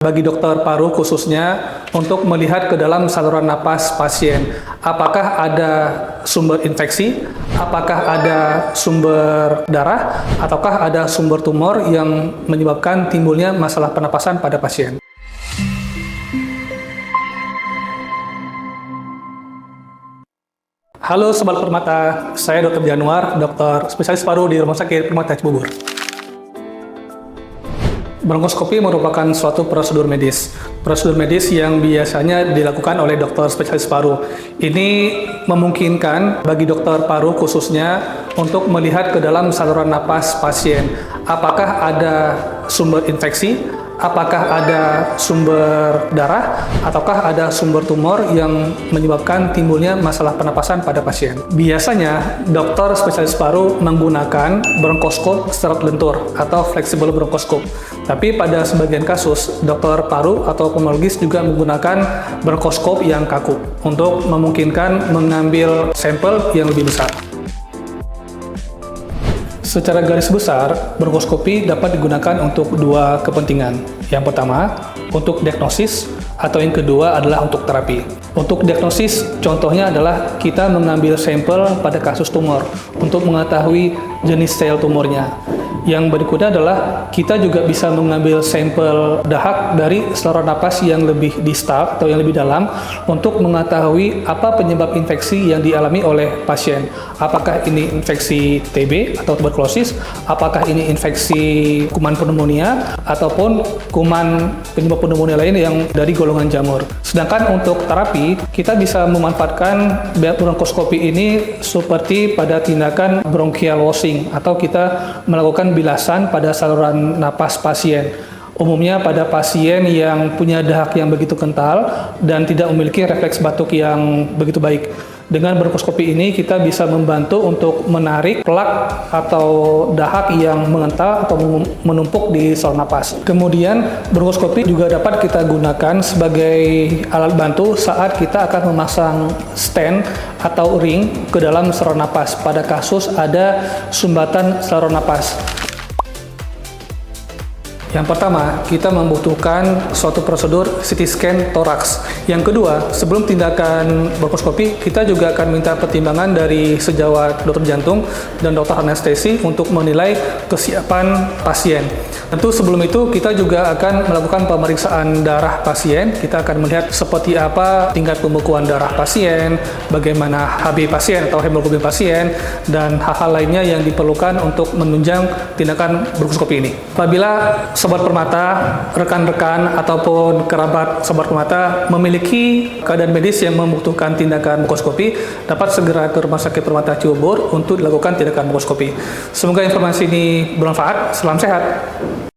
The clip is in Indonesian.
Bagi dokter paru khususnya untuk melihat ke dalam saluran napas pasien. Apakah ada sumber infeksi, apakah ada sumber darah, ataukah ada sumber tumor yang menyebabkan timbulnya masalah pernapasan pada pasien. Halo Sobat Permata, saya Dr. Januar, dokter spesialis paru di Rumah Sakit Permata Cibubur. Bronkoskopi merupakan suatu prosedur medis. Prosedur medis yang biasanya dilakukan oleh dokter spesialis paru. Ini memungkinkan bagi dokter paru khususnya untuk melihat ke dalam saluran napas pasien. Apakah ada sumber infeksi, apakah ada sumber darah, ataukah ada sumber tumor yang menyebabkan timbulnya masalah pernapasan pada pasien. Biasanya, dokter spesialis paru menggunakan bronkoskop serat lentur atau fleksibel bronkoskop. Tapi pada sebagian kasus, dokter paru atau pulmonologis juga menggunakan bronkoskop yang kaku untuk memungkinkan mengambil sampel yang lebih besar. Secara garis besar, bronkoskopi dapat digunakan untuk dua kepentingan. Yang pertama, untuk diagnosis, atau yang kedua adalah untuk terapi. Untuk diagnosis, contohnya adalah kita mengambil sampel pada kasus tumor untuk mengetahui jenis sel tumornya. Yang berikutnya adalah kita juga bisa mengambil sampel dahak dari saluran napas yang lebih distal atau yang lebih dalam untuk mengetahui apa penyebab infeksi yang dialami oleh pasien. Apakah ini infeksi TB atau tuberkulosis, apakah ini infeksi kuman pneumonia, ataupun kuman penyebab pneumonia lain yang dari golongan jamur. Sedangkan untuk terapi, kita bisa memanfaatkan bronkoskopi ini seperti pada tindakan bronchial washing atau kita melakukan bilasan pada saluran napas pasien. Umumnya pada pasien yang punya dahak yang begitu kental dan tidak memiliki refleks batuk yang begitu baik. Dengan bronkoskopi ini kita bisa membantu untuk menarik plak atau dahak yang mengental atau menumpuk di saluran napas. Kemudian bronkoskopi juga dapat kita gunakan sebagai alat bantu saat kita akan memasang stent atau ring ke dalam saluran napas pada kasus ada sumbatan saluran napas. Yang pertama, kita membutuhkan suatu prosedur CT scan toraks. Yang kedua, sebelum tindakan bronkoskopi, kita juga akan minta pertimbangan dari sejawat dokter jantung dan dokter anestesi untuk menilai kesiapan pasien. Tentu sebelum itu, kita juga akan melakukan pemeriksaan darah pasien. Kita akan melihat seperti apa tingkat pembekuan darah pasien, bagaimana HB pasien atau hemoglobin pasien, dan hal-hal lainnya yang diperlukan untuk menunjang tindakan bronkoskopi ini. Apabila Sobat Permata, rekan-rekan ataupun kerabat Sobat Permata memiliki keadaan medis yang membutuhkan tindakan bronkoskopi, dapat segera ke Rumah Sakit Permata Cibubur untuk dilakukan tindakan bronkoskopi. Semoga informasi ini bermanfaat. Salam sehat.